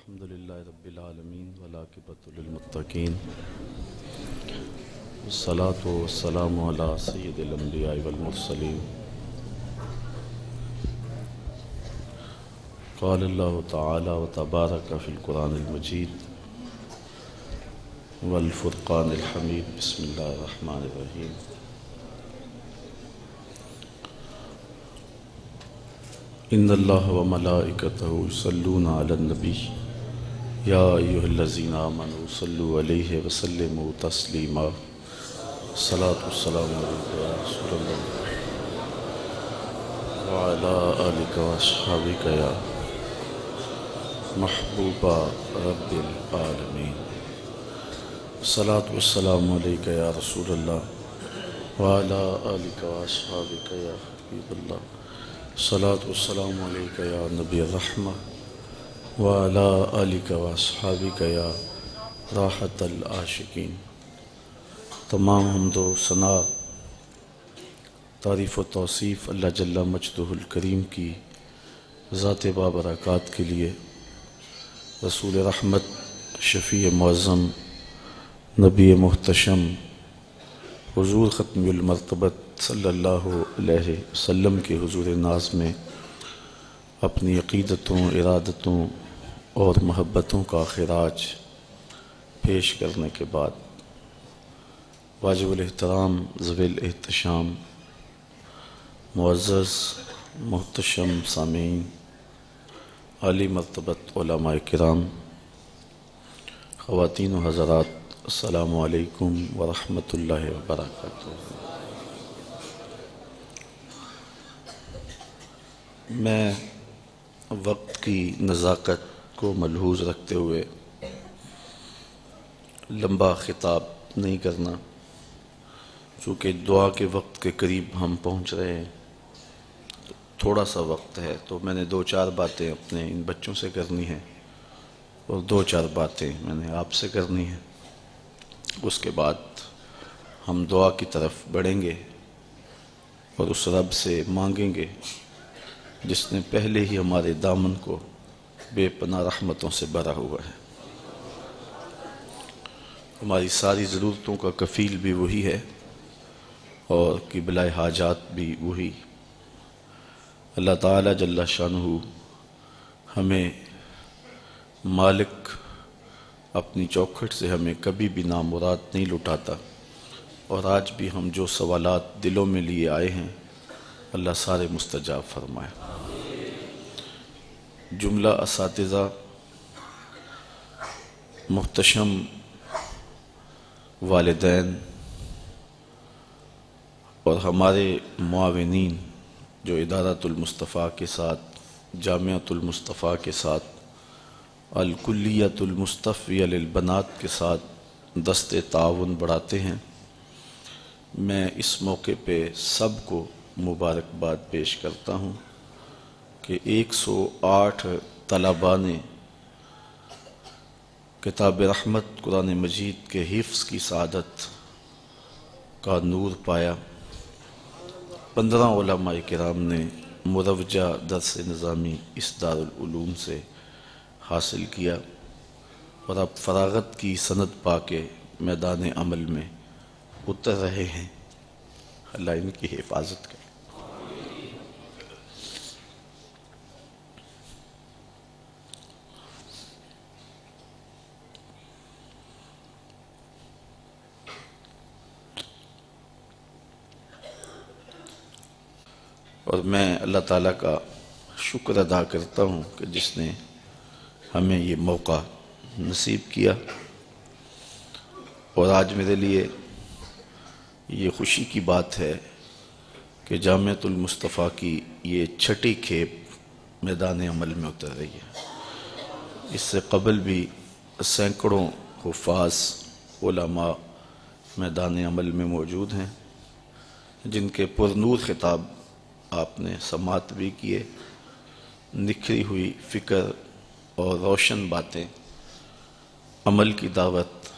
الحمدللہ رب العالمین والعاقبۃ للمتقین والصلاة والسلام علی سید الانبیاء والمرسلین قال اللہ تعالی وتبارک فی القرآن المجید والفرقان الحمید بسم اللہ الرحمن الرحیم ان اللہ وملائکتہ یصلون علی النبی یا ایہا الذین آمنوا صلوا علیہ وسلموا تسلیما صلاۃ والسلام علیک یا رسول اللہ وعلی آلک واصحابک یا محبوب رب العالمین صلاۃ والسلام علیک یا رسول اللہ وعلی آلک واصحابک یا حبیب اللہ صلاۃ والسلام علیک یا نبی الرحمہ وعلی آلک واصحابک یا راحت العاشقین۔ تمام حمد و ثنا تعریف و توصیف اللہ جل مجدہ الکریم کی ذات بابرکات کے لیے، رسول رحمت شفیع معظم نبی محتشم حضور ختم المرتبت صلی اللہ علیہ وسلم کے حضور ناز میں اپنی عقیدتوں، ارادتوں اور محبتوں کا خراج پیش کرنے کے بعد واجب الاحترام ذوی الاحتشام معزز محتشم سامعین، عالی مرتبت علماء کرام، خواتین و حضرات، السلام علیکم ورحمۃ اللہ وبرکاتہ۔ میں وقت کی نزاکت کو ملحوظ رکھتے ہوئے لمبا خطاب نہیں کرنا، چونکہ دعا کے وقت کے قریب ہم پہنچ رہے ہیں، تھوڑا سا وقت ہے، تو میں نے 2-4 باتیں اپنے ان بچوں سے کرنی ہیں اور 2-4 باتیں میں نے آپ سے کرنی ہیں۔ اس کے بعد ہم دعا کی طرف بڑھیں گے اور اس رب سے مانگیں گے جس نے پہلے ہی ہمارے دامن کو بے پناہ رحمتوں سے بھرا ہوا ہے۔ ہماری ساری ضرورتوں کا کفیل بھی وہی ہے اور قبلہ حاجات بھی وہی۔ اللہ تعالی جل شانہ ہمیں مالک اپنی چوکھٹ سے ہمیں کبھی بھی نامراد نہیں لٹاتا، اور آج بھی ہم جو سوالات دلوں میں لیے آئے ہیں اللہ سارے مستجاب فرمائے۔ جملہ اساتذہ، محتشم والدین اور ہمارے معاونین جو ادارۃ المصطفیٰ کے ساتھ، جامعۃ المصطفیٰ کے ساتھ، الکلیۃ المصطفیہ للبنات کے ساتھ دست تعاون بڑھاتے ہیں، میں اس موقع پہ سب کو مبارکباد پیش کرتا ہوں کہ 108 طلباء نے کتاب رحمت قرآن مجید کے حفظ کی سعادت کا نور پایا، 15 علماء کرام نے مروجہ درس نظامی اس دارالعلوم سے حاصل کیا، اور اب فراغت کی سند پا کے میدان عمل میں اتر رہے ہیں۔ اللہ ان کی حفاظت کرے۔ اور میں اللہ تعالیٰ کا شکر ادا کرتا ہوں کہ جس نے ہمیں یہ موقع نصیب کیا، اور آج میرے لیے یہ خوشی کی بات ہے کہ جامعۃ المصطفیٰ کی یہ 6ٹھی کھیپ میدان عمل میں اتر رہی ہے۔ اس سے قبل بھی سینکڑوں حفاظ علماء میدان عمل میں موجود ہیں جن کے پرنور خطاب آپ نے سماعت بھی کیے، نکھری ہوئی فکر اور روشن باتیں، عمل کی دعوت،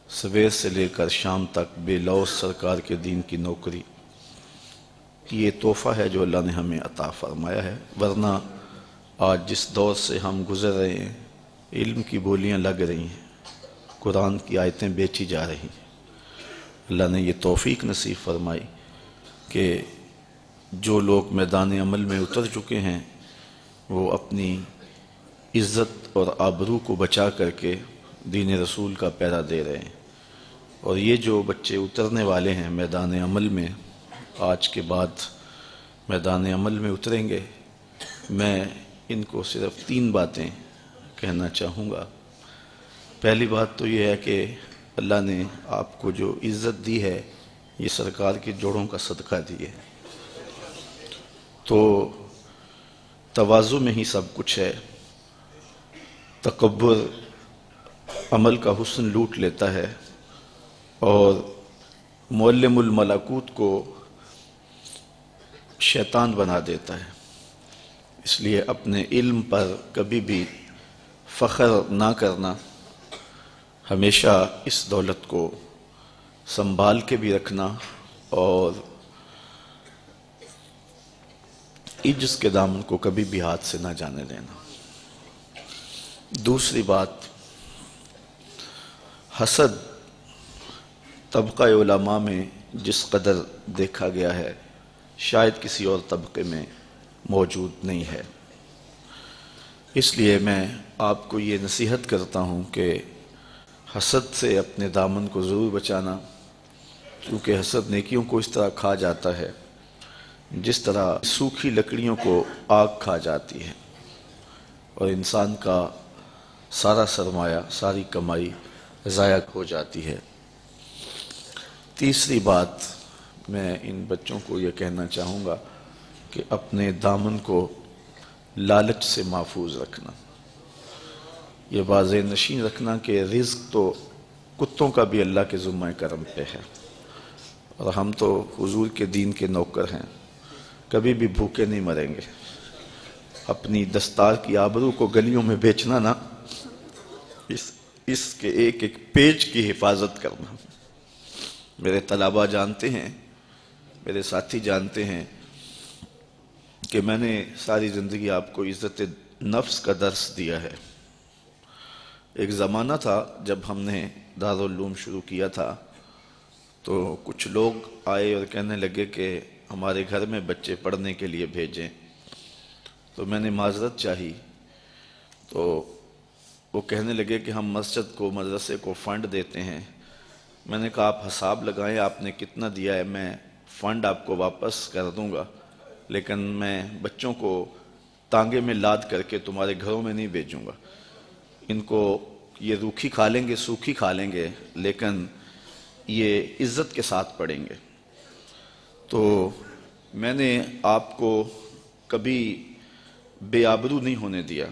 سویر سے لے کر شام تک بے لوث سرکار کے دین کی نوکری، یہ تحفہ ہے جو اللہ نے ہمیں عطا فرمایا ہے، ورنہ آج جس دور سے ہم گزر رہے ہیں، علم کی بولیاں لگ رہی ہیں، قرآن کی آیتیں بیچی جا رہی ہیں۔ اللہ نے یہ توفیق نصیب فرمائی کہ جو لوگ میدان عمل میں اتر چکے ہیں وہ اپنی عزت اور آبرو کو بچا کر کے دین رسول کا پہرا دے رہے ہیں، اور یہ جو بچے اترنے والے ہیں میدان عمل میں، آج کے بعد میدان عمل میں اتریں گے، میں ان کو صرف 3 باتیں کہنا چاہوں گا۔ پہلی بات تو یہ ہے کہ اللہ نے آپ کو جو عزت دی ہے یہ سرکار کے جوڑوں کا صدقہ دی ہے، تو تواضع میں ہی سب کچھ ہے۔ تکبر عمل کا حسن لوٹ لیتا ہے اور معلم الملکوت کو شیطان بنا دیتا ہے۔ اس لیے اپنے علم پر کبھی بھی فخر نہ کرنا، ہمیشہ اس دولت کو سنبھال کے بھی رکھنا اور عجز کے دامن کو کبھی بھی ہاتھ سے نہ جانے دینا۔ دوسری بات، حسد طبقہ علماء میں جس قدر دیکھا گیا ہے شاید کسی اور طبقے میں موجود نہیں ہے۔ اس لیے میں آپ کو یہ نصیحت کرتا ہوں کہ حسد سے اپنے دامن کو ضرور بچانا، کیونکہ حسد نیکیوں کو اس طرح کھا جاتا ہے جس طرح سوکھی لکڑیوں کو آگ کھا جاتی ہے، اور انسان کا سارا سرمایہ، ساری کمائی ضائع ہو جاتی ہے۔ تیسری بات، میں ان بچوں کو یہ کہنا چاہوں گا کہ اپنے دامن کو لالچ سے محفوظ رکھنا، یہ واضح نشین رکھنا کہ رزق تو کتوں کا بھی اللہ کے ذمہ کرم پہ ہے، اور ہم تو حضور کے دین کے نوکر ہیں، کبھی بھی بھوکے نہیں مریں گے۔ اپنی دستار کی آبرو کو گلیوں میں بیچنا نا، اس کے ایک ایک پیج کی حفاظت کرنا۔ میرے طلباء جانتے ہیں، میرے ساتھی جانتے ہیں کہ میں نے ساری زندگی آپ کو عزت نفس کا درس دیا ہے۔ ایک زمانہ تھا جب ہم نے دارالعلوم شروع کیا تھا تو کچھ لوگ آئے اور کہنے لگے کہ ہمارے گھر میں بچے پڑھنے کے لیے بھیجیں، تو میں نے معذرت چاہی، تو وہ کہنے لگے کہ ہم مسجد کو، مدرسے کو فنڈ دیتے ہیں۔ میں نے کہا آپ حساب لگائیں آپ نے کتنا دیا ہے، میں فنڈ آپ کو واپس کر دوں گا، لیکن میں بچوں کو تانگے میں لاد کر کے تمہارے گھروں میں نہیں بھیجوں گا۔ ان کو یہ روکھی کھا لیں گے، سوکھی کھا لیں گے، لیکن یہ عزت کے ساتھ پڑھیں گے۔ تو میں نے آپ کو کبھی بے آبرو نہیں ہونے دیا۔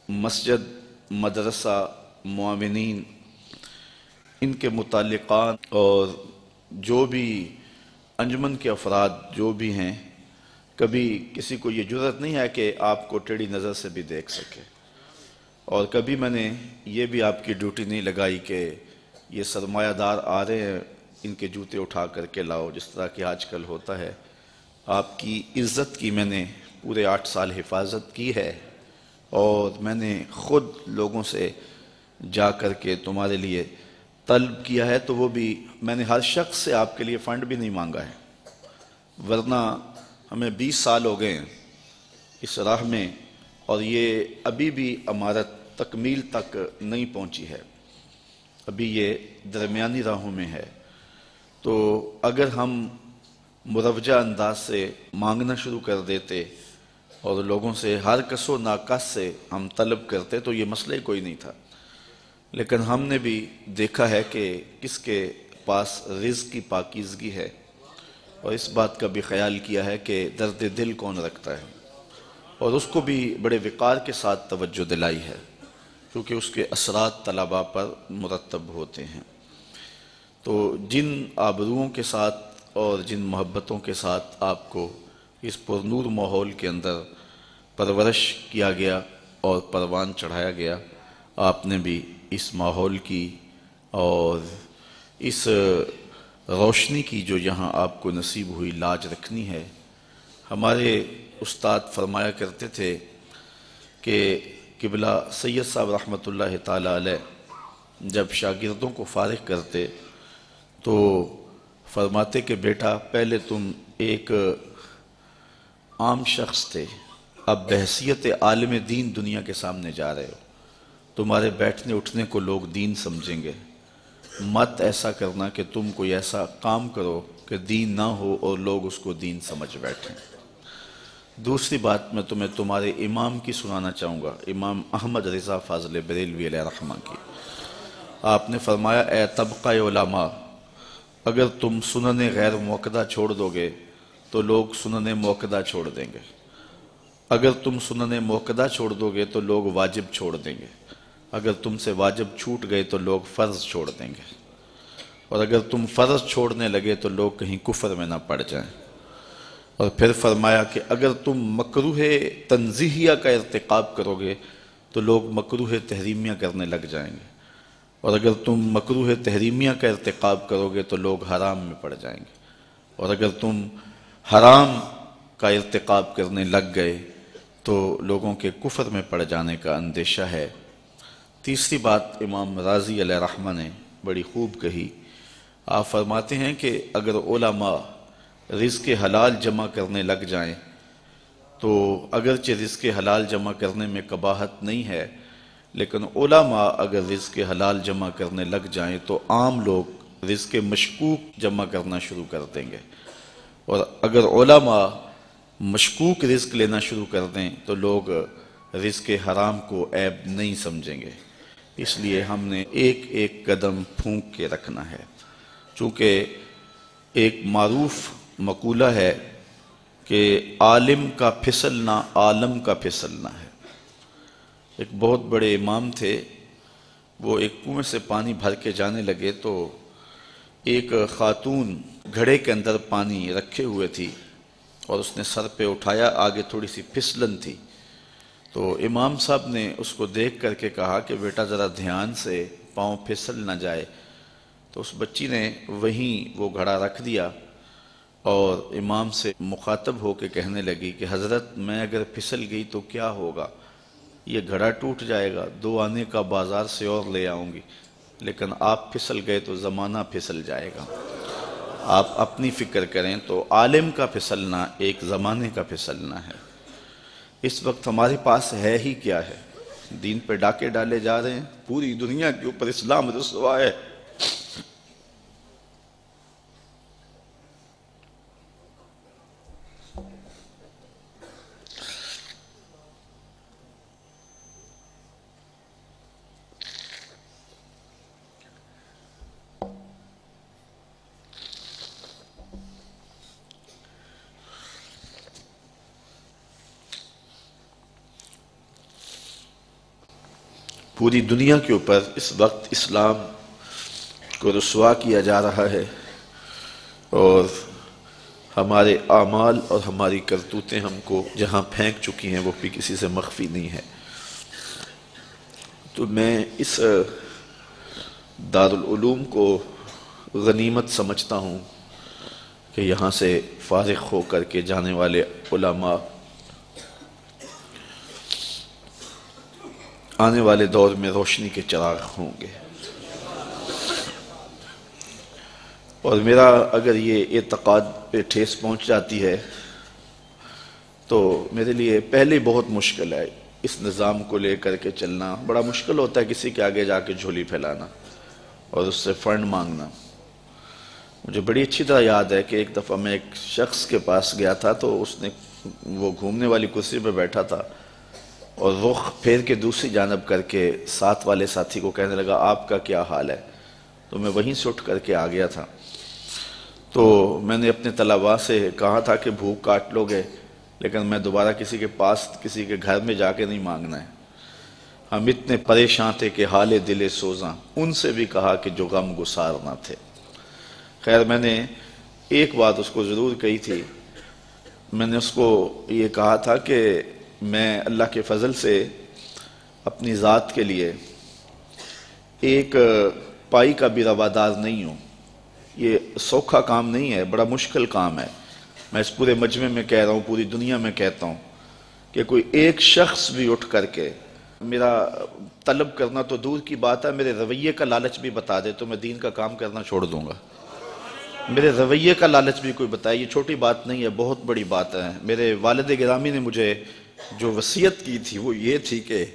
مسجد، مدرسہ، معاونین، ان کے متعلقات اور جو بھی انجمن کے افراد جو بھی ہیں، کبھی کسی کو یہ جرأت نہیں ہے کہ آپ کو ٹیڑھی نظر سے بھی دیکھ سکے، اور کبھی میں نے یہ بھی آپ کی ڈیوٹی نہیں لگائی کہ یہ سرمایہ دار آ رہے ہیں ان کے جوتے اٹھا کر کے لاؤ، جس طرح کہ آج کل ہوتا ہے۔ آپ کی عزت کی میں نے پورے 8 سال حفاظت کی ہے، اور میں نے خود لوگوں سے جا کر کے تمہارے لیے طلب کیا ہے، تو وہ بھی میں نے ہر شخص سے آپ کے لیے فنڈ بھی نہیں مانگا ہے، ورنہ ہمیں 20 سال ہو گئے ہیں اس راہ میں، اور یہ ابھی بھی عمارت تکمیل تک نہیں پہنچی ہے، ابھی یہ درمیانی راہوں میں ہے۔ تو اگر ہم مروجہ انداز سے مانگنا شروع کر دیتے اور لوگوں سے ہر کس و ناکس سے ہم طلب کرتے تو یہ مسئلہ کوئی نہیں تھا، لیکن ہم نے بھی دیکھا ہے کہ کس کے پاس رزق کی پاکیزگی ہے، اور اس بات کا بھی خیال کیا ہے کہ درد دل کون رکھتا ہے، اور اس کو بھی بڑے وقار کے ساتھ توجہ دلائی ہے، کیونکہ اس کے اثرات طلباء پر مرتب ہوتے ہیں۔ تو جن آبروؤں کے ساتھ اور جن محبتوں کے ساتھ آپ کو اس پرنور ماحول کے اندر پرورش کیا گیا اور پروان چڑھایا گیا، آپ نے بھی اس ماحول کی اور اس روشنی کی جو یہاں آپ کو نصیب ہوئی لاج رکھنی ہے۔ ہمارے استاد فرمایا کرتے تھے کہ قبلہ سید صاحب رحمۃ اللہ تعالیٰ علیہ جب شاگردوں کو فارغ کرتے تو فرماتے کہ بیٹا پہلے تم ایک عام شخص تھے، اب بحیثیت عالم دین دنیا کے سامنے جا رہے ہو، تمہارے بیٹھنے اٹھنے کو لوگ دین سمجھیں گے، مت ایسا کرنا کہ تم کوئی ایسا کام کرو کہ دین نہ ہو اور لوگ اس کو دین سمجھ بیٹھیں۔ دوسری بات میں تمہیں تمہارے امام کی سنانا چاہوں گا، امام احمد رضا فاضل بریلوی علیہ رحمہ کی۔ آپ نے فرمایا اے طبقہ علماء، اگر تم سنن غیر موقدہ چھوڑ دو گے تو لوگ سنن موقدہ چھوڑ دیں گے، اگر تم سنن موقدہ چھوڑ دو گے تو لوگ واجب چھوڑ دیں گے، اگر تم سے واجب چھوٹ گئے تو لوگ فرض چھوڑ دیں گے، اور اگر تم فرض چھوڑنے لگے تو لوگ کہیں کفر میں نہ پڑ جائیں۔ اور پھر فرمایا کہ اگر تم مکروہ تنزیہیہ کا ارتکاب کرو گے تو لوگ مکروہ تحریمیہ کرنے لگ جائیں گے، اور اگر تم مکروہ تحریمیہ کا ارتکاب کرو گے تو لوگ حرام میں پڑ جائیں گے، اور اگر تم حرام کا ارتکاب کرنے لگ گئے تو لوگوں کے کفر میں پڑ جانے کا اندیشہ ہے۔ تیسری بات امام راضی علیہ رحمہ نے بڑی خوب کہی، آپ فرماتے ہیں کہ اگر علماء رزق حلال جمع کرنے لگ جائیں تو اگرچہ رزق حلال جمع کرنے میں قباحت نہیں ہے، لیکن علماء اگر رزق حلال جمع کرنے لگ جائیں تو عام لوگ رزق مشکوک جمع کرنا شروع کر دیں گے، اور اگر علماء مشکوک رزق لینا شروع کر دیں تو لوگ رزق حرام کو عیب نہیں سمجھیں گے۔ اس لیے ہم نے ایک ایک قدم پھونک کے رکھنا ہے، چونکہ ایک معروف مقولہ ہے کہ عالم کا پھسلنا عالم کا پھسلنا ہے۔ ایک بہت بڑے امام تھے، وہ ایک کنویں سے پانی بھر کے جانے لگے تو ایک خاتون گھڑے کے اندر پانی رکھے ہوئے تھی اور اس نے سر پہ اٹھایا، آگے تھوڑی سی پھسلن تھی، تو امام صاحب نے اس کو دیکھ کر کے کہا کہ بیٹا ذرا دھیان سے، پاؤں پھسل نہ جائے۔ تو اس بچی نے وہیں وہ گھڑا رکھ دیا اور امام سے مخاطب ہو کے کہنے لگی کہ حضرت میں اگر پھسل گئی تو کیا ہوگا، یہ گھڑا ٹوٹ جائے گا، 2 آنے کا بازار سے اور لے آؤں گی، لیکن آپ پھسل گئے تو زمانہ پھسل جائے گا، آپ اپنی فکر کریں۔ تو عالم کا پھسلنا ایک زمانے کا پھسلنا ہے۔ اس وقت ہمارے پاس ہے ہی کیا ہے؟ دین پہ ڈاکے ڈالے جا رہے ہیں، پوری دنیا کے اوپر اسلام رسوا ہے۔ پوری دنیا کے اوپر اس وقت اسلام کو رسوا کیا جا رہا ہے، اور ہمارے اعمال اور ہماری کرتوتیں ہم کو جہاں پھینک چکی ہیں وہ بھی کسی سے مخفی نہیں ہے۔ تو میں اس دارالعلوم کو غنیمت سمجھتا ہوں کہ یہاں سے فارغ ہو کر کے جانے والے علماء آنے والے دور میں روشنی کے چراغ ہوں گے۔ اور میرا اگر یہ اعتقاد پہ ٹھیس پہنچ جاتی ہے تو میرے لیے پہلے بہت مشکل ہے اس نظام کو لے کر کے چلنا۔ بڑا مشکل ہوتا ہے کسی کے آگے جا کے جھولی پھیلانا اور اس سے فنڈ مانگنا۔ مجھے بڑی اچھی طرح یاد ہے کہ ایک دفعہ میں ایک شخص کے پاس گیا تھا تو اس نے وہ گھومنے والی کرسی پہ بیٹھا تھا اور رخ پھیر کے دوسری جانب کر کے ساتھ والے ساتھی کو کہنے لگا آپ کا کیا حال ہے؟ تو میں وہیں سے اٹھ کر کے آ گیا تھا۔ تو میں نے اپنے طلباء سے کہا تھا کہ بھوک کاٹ لو گے، لیکن میں دوبارہ کسی کے پاس کسی کے گھر میں جا کے نہیں مانگنا ہے۔ ہم اتنے پریشان تھے کہ حال دل سوزاں، ان سے بھی کہا کہ جو غم گسار نہ تھے۔ خیر میں نے ایک بات اس کو ضرور کہی تھی، میں نے اس کو یہ کہا تھا کہ میں اللہ کے فضل سے اپنی ذات کے لیے ایک پائی کا بھی روادار نہیں ہوں۔ یہ سوکھا کام نہیں ہے، بڑا مشکل کام ہے۔ میں اس پورے مجمع میں کہہ رہا ہوں، پوری دنیا میں کہتا ہوں کہ کوئی ایک شخص بھی اٹھ کر کے میرا طلب کرنا تو دور کی بات ہے، میرے رویے کا لالچ بھی بتا دے تو میں دین کا کام کرنا چھوڑ دوں گا۔ میرے رویے کا لالچ بھی کوئی بتائے، یہ چھوٹی بات نہیں ہے، بہت بڑی بات ہے۔ میرے والد گرامی نے مجھے جو وصیت کی تھی وہ یہ تھی کہ